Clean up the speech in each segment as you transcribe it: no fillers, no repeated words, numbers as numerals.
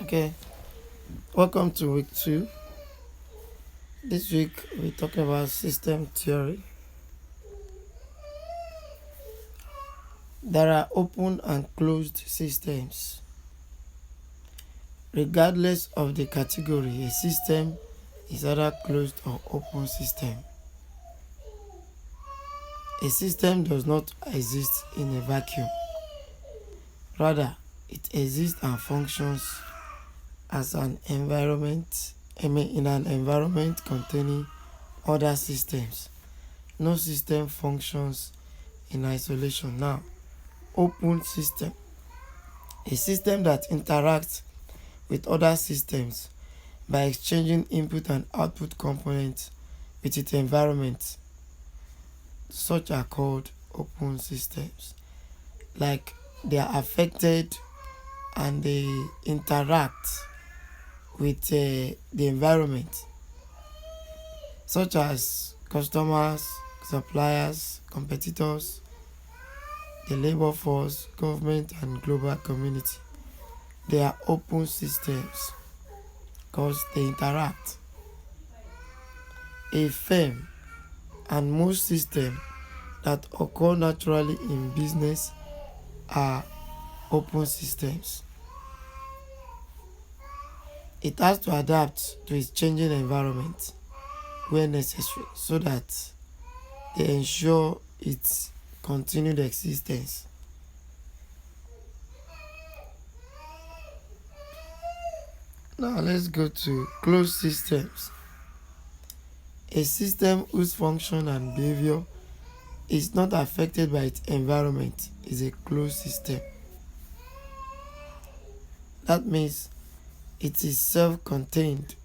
Okay, welcome to week two. This week we're talking about system theory. There are open and closed systems. Regardless of the category, a system is either closed or open system. A system does not exist in a vacuum. Rather, it exists and functions as an environment, in an environment containing other systems. No system functions in isolation. Now, open system. A system that interacts with other systems by exchanging input and output components with its environment. Such are called open systems. Like they are affected and they interact with the environment, such as customers, suppliers, competitors, the labor force, government, and global community. They are open systems because they interact. A firm and most systems that occur naturally in business are open systems. It has to adapt to its changing environment where necessary so that they ensure its continued existence. Now let's go to closed systems. A system whose function and behavior is not affected by its environment is a closed system. That means it is self-contained.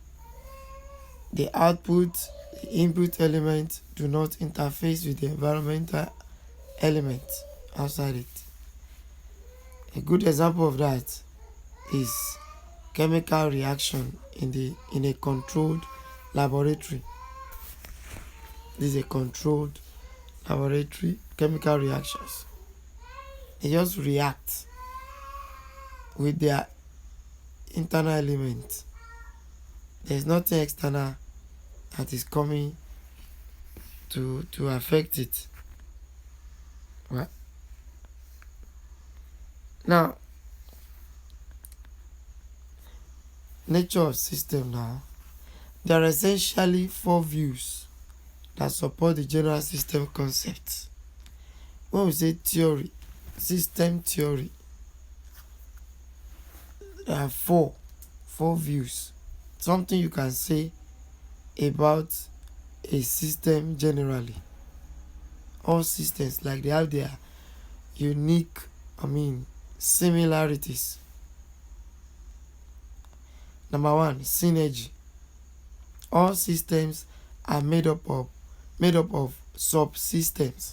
The output, the input elements do not interface with the environmental elements outside it. A good example of that is chemical reaction in a controlled laboratory. This is a controlled laboratory, chemical reactions. They just react with their internal element. There is nothing external that is coming to affect it. Right. Now, nature of system now. There are essentially four views that support the general system concept. When we say theory, system theory, there are four views. Something you can say about a system generally. All systems, like they have their unique, similarities. Number one, synergy. All systems are made up of subsystems.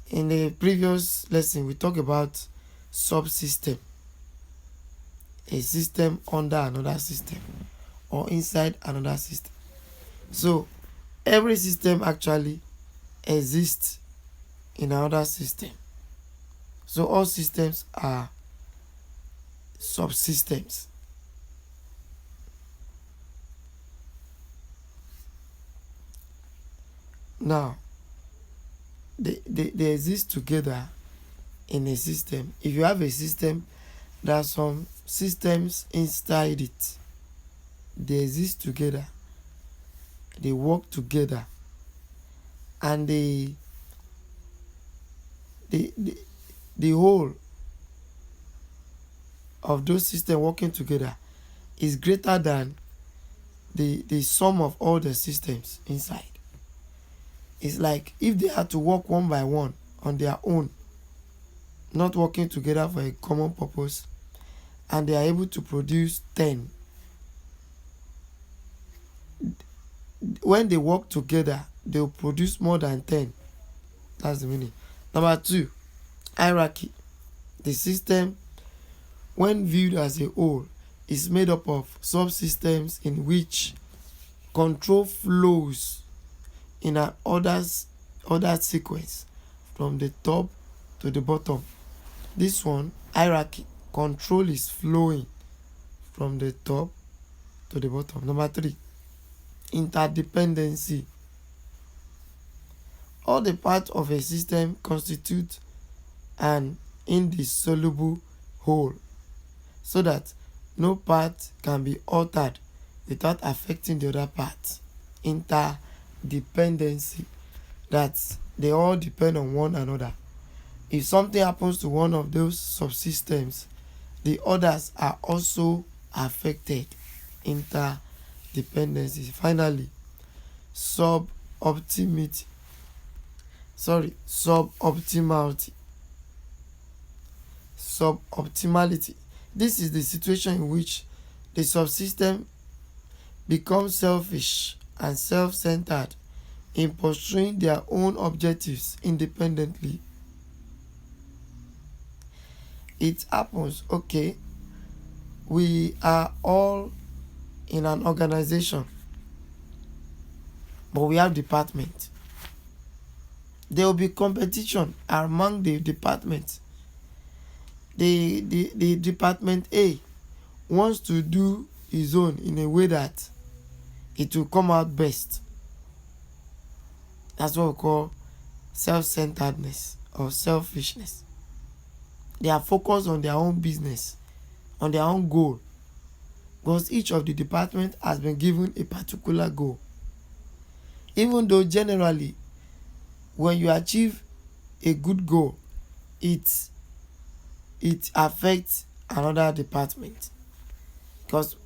In the previous lesson, we talked about subsystem. A system under another system or inside another system. So every system actually exists in another system. So all systems are subsystems. Now, they exist together in a system. If you have a system, there are some systems inside it. They exist together. They work together. And the whole of those systems working together is greater than the sum of all the systems inside. It's like if they had to work one by one on their own, not working together for a common purpose, and they are able to produce 10. When they work together, they will produce more than 10. That's the meaning. Number two, hierarchy. The system, when viewed as a whole, is made up of subsystems in which control flows in an ordered sequence from the top to the bottom. This one, hierarchy, control is flowing from the top to the bottom. Number 3, interdependency. All the parts of a system constitute an indissoluble whole, so that no part can be altered without affecting the other part. Interdependency, that they all depend on one another. If something happens to one of those subsystems, the others are also affected. Interdependency. Finally, suboptimality. Suboptimality. This is the situation in which the subsystem becomes selfish and self-centered in pursuing their own objectives independently. It happens, okay, we are all in an organization, but we have departments. There will be competition among the departments. The department A wants to do his own in a way that it will come out best. That's what we call self-centeredness or selfishness. They are focused on their own business, on their own goal, because each of the departments has been given a particular goal. Even though generally, when you achieve a good goal, it affects another department. Because,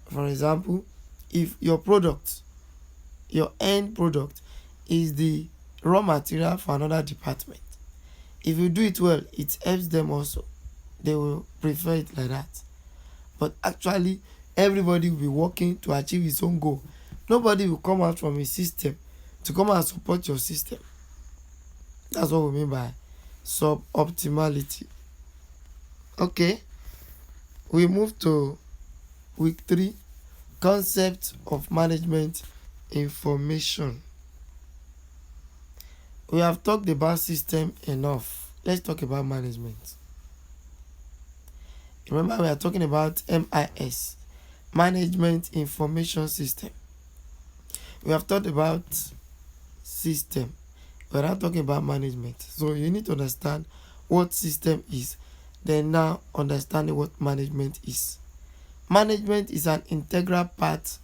for example, if your end product is the raw material for another department, if you do it well, it helps them also. They will prefer it like that. But actually, everybody will be working to achieve his own goal. Nobody will come out from a system to come and support your system. That's what we mean by suboptimality. Okay, we move to week 3, concept of management information. We have talked about system enough. Let's talk about management. Remember, we are talking about MIS, Management Information System. We have talked about system. We are now talking about management. So you need to understand what system is, then now understanding what management is. Management is an integral part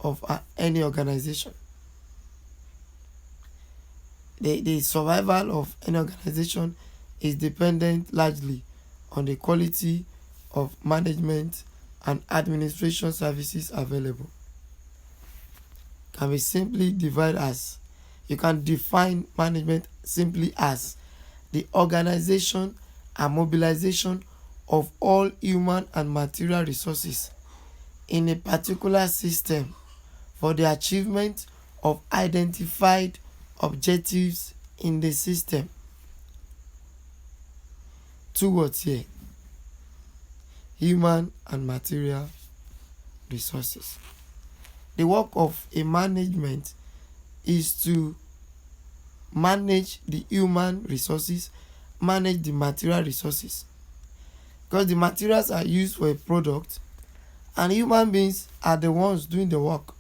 of any organization. The survival of an organization is dependent largely on the quality of management and administration services available. Can be simply divided as, you can define management simply as the organization and mobilization of all human and material resources in a particular system for the achievement of identified objectives in the system. 2 words here: human and material resources. The work of a management is to manage the human resources, manage the material resources, because the materials are used for a product and human beings are the ones doing the work.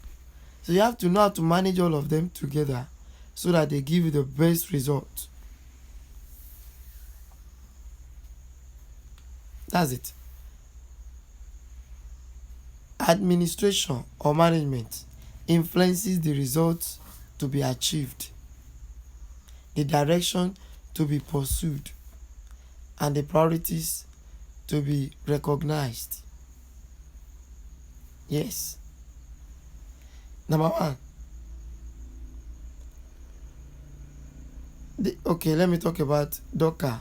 So you have to know how to manage all of them together so that they give you the best result. That's it. Administration or management influences the results to be achieved, the direction to be pursued, and the priorities to be recognized. Yes. Number 1. Okay, let me talk about Docker.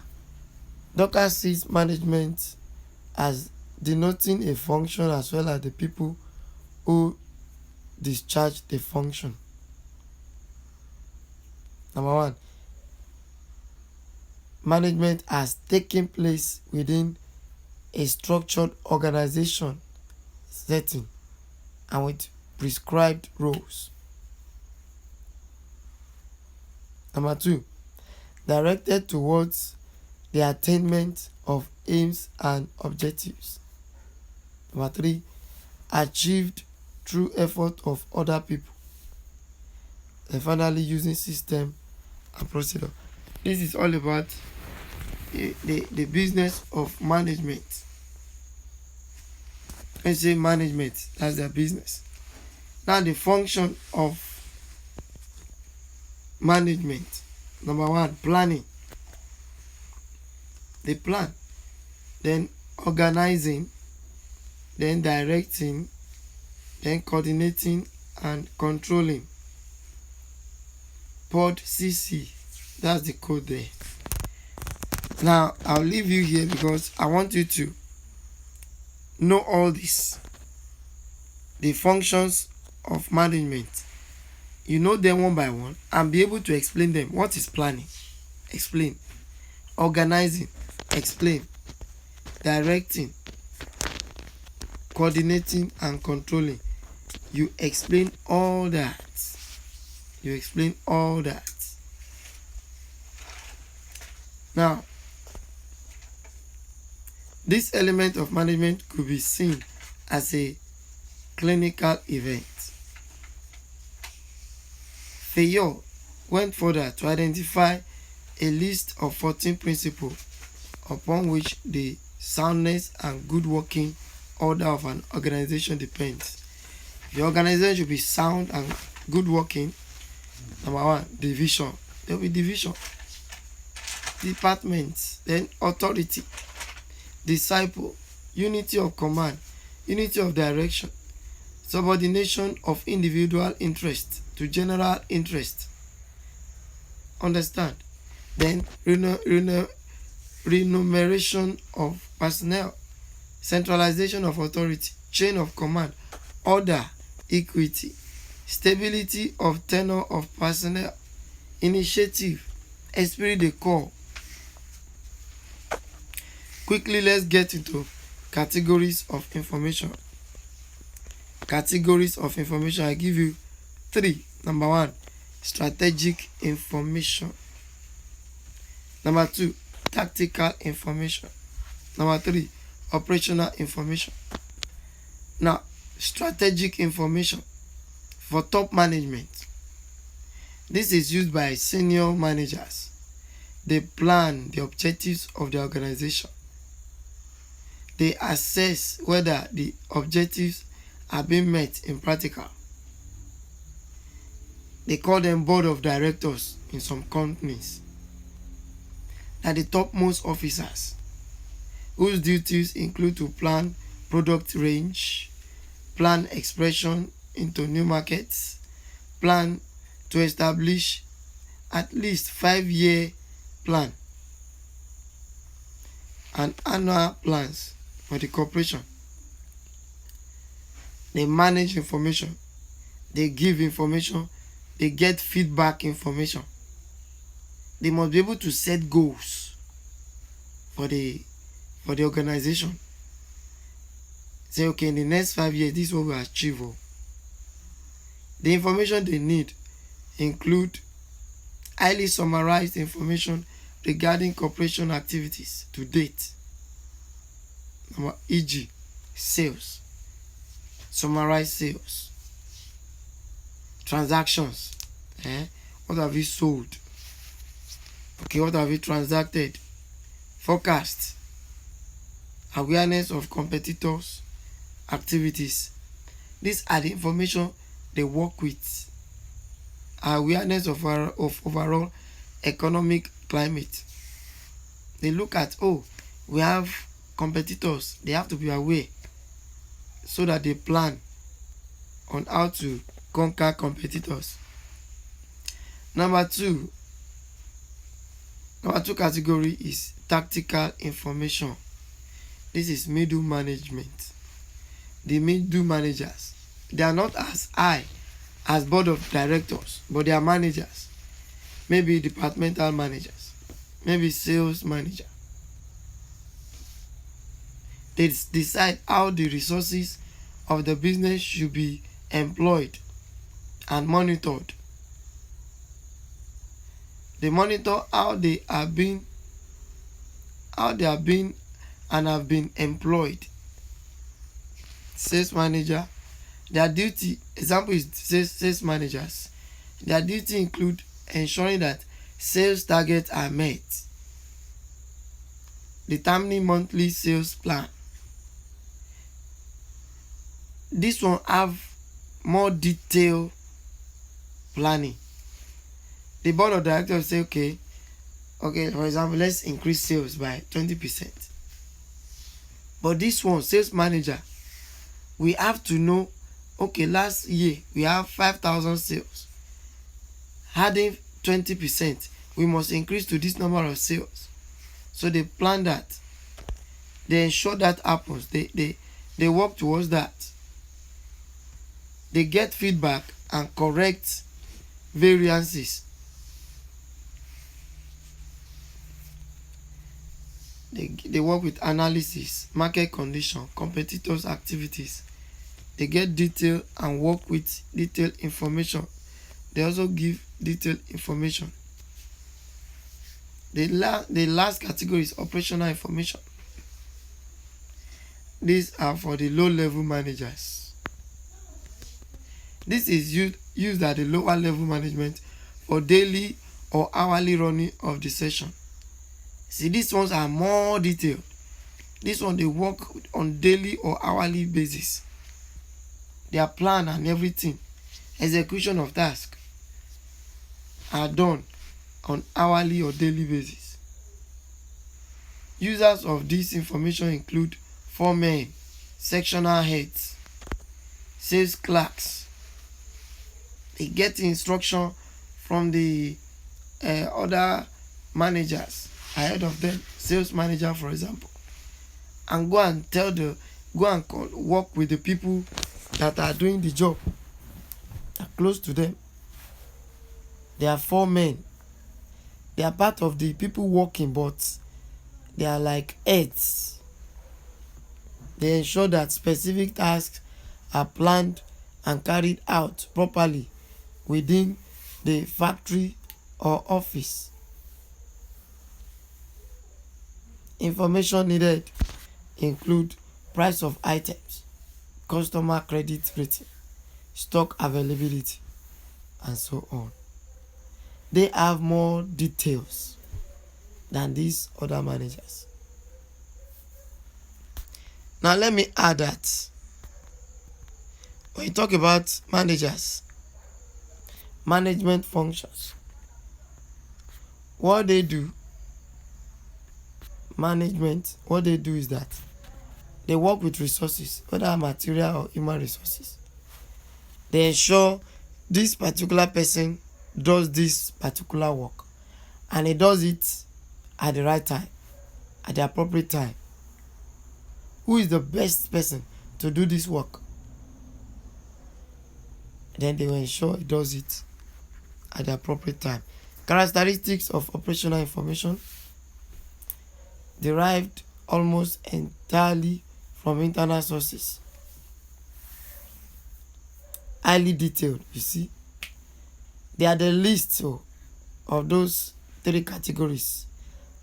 Docker sees management as denoting a function as well as the people who discharge the function. Number 1, management has taken place within a structured organization setting and with prescribed roles. Number 2, directed towards the attainment of aims and objectives. Number 3, achieved through effort of other people, and finally using system and procedure. This is all about the business of management. Let's say management, that's their business. Now the function of management. Number one, planning. They plan. Then organizing. Then directing. Then coordinating and controlling. Pod CC. That's the code there. Now I'll leave you here because I want you to know all this. The functions of management. You know them one by one and be able to explain them. What is planning? Explain. Organizing. Explain. Directing. Coordinating and controlling. You explain all that. You explain all that. Now, this element of management could be seen as a clinical event. Fayol went further to identify a list of 14 principles upon which the soundness and good working order of an organization depends. The organization should be sound and good working. Number one, division. There will be division. Departments, then authority, disciple, unity of command, unity of direction, subordination of individual interest to general interest. Understand? Then remuneration of personnel, centralization of authority, chain of command, order, equity, stability of tenure of personnel, initiative, esprit de corps. Quickly, let's get into categories of information. Categories of information, I give you 3. Number 1, strategic information. Number 2, tactical information. Number 3, operational information. Now, strategic information for top management. This is used by senior managers. They plan the objectives of the organization. They assess whether the objectives are being met in practical. They call them board of directors in some companies. They are the topmost officers whose duties include to plan product range, plan expression into new markets, plan to establish at least 5-year plan and annual plans for the corporation. They manage information, they give information, they get feedback information. They must be able to set goals for the organization. Say, okay, in the next 5 years, this is what we achieve. The information they need include highly summarized information regarding corporation activities to date, e.g. sales, summarized sales, transactions, what have you sold, okay, what have you transacted, forecast, awareness of competitors' activities. These are the information they work with. Awareness of overall economic climate. They look at, we have competitors, they have to be aware so that they plan on how to conquer competitors. Number two category is tactical information. This is middle management. The middle managers, they are not as high as board of directors, but they are managers. Maybe departmental managers, maybe sales manager. They decide how the resources of the business should be employed and monitored. They monitor how they are being and have been employed. sales manager. Their duty, example is sales managers. Their duty include ensuring that sales targets are met, determining monthly sales plan. This one have more detailed planning. The board of directors say, okay, for example, let's increase sales by 20%. But this one, sales manager, we have to know, okay, last year we have 5,000 sales. Adding 20%, we must increase to this number of sales. So they plan that. They ensure that happens. They work towards that. They get feedback and correct variances. They work with analysis, market condition, competitors' activities. They get detail and work with detailed information. They also give detailed information. The last category is operational information. These are for the low-level managers. This is used at the lower level management for daily or hourly running of the session. See, these ones are more detailed. This one, they work on daily or hourly basis. Their plan and everything, execution of task, are done on hourly or daily basis. Users of this information include foremen, sectional heads, sales clerks. They get instruction from the other managers ahead of them, sales manager for example, and go and work with the people that are doing the job, are close to them. They are foremen. They are part of the people working, but they are like heads. They ensure that specific tasks are planned and carried out properly within the factory or office. Information needed include price of items, customer credit rating, stock availability, and so on. They have more details than these other managers. Now let me add that when you talk about managers, management functions, what they do is that they work with resources, whether material or human resources. They ensure this particular person does this particular work, and he does it at the right time, at the appropriate time. Who is the best person to do this work? Then they will ensure he does it at the appropriate time. Characteristics of operational information derived almost entirely from internal sources. Highly detailed, you see. They are the list of those three categories,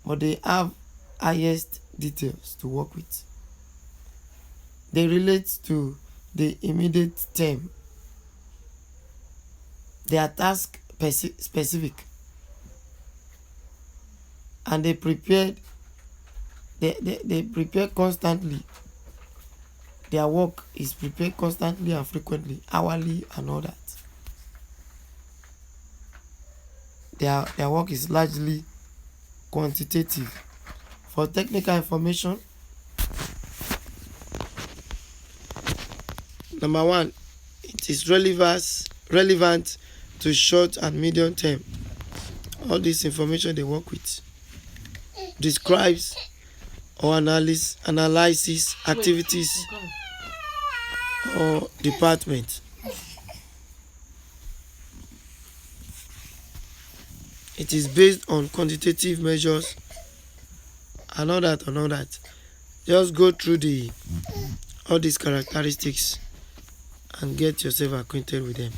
but they have highest details to work with. They relate to the immediate term. They are task specific, and they prepare constantly. Their work is prepared constantly and frequently, hourly and all that. Their work is largely quantitative. For technical information, number one, it is relevant to short and medium term. All this information they work with describes or analyzes activities or department. It is based on quantitative measures and all that. Just go through all these characteristics and get yourself acquainted with them.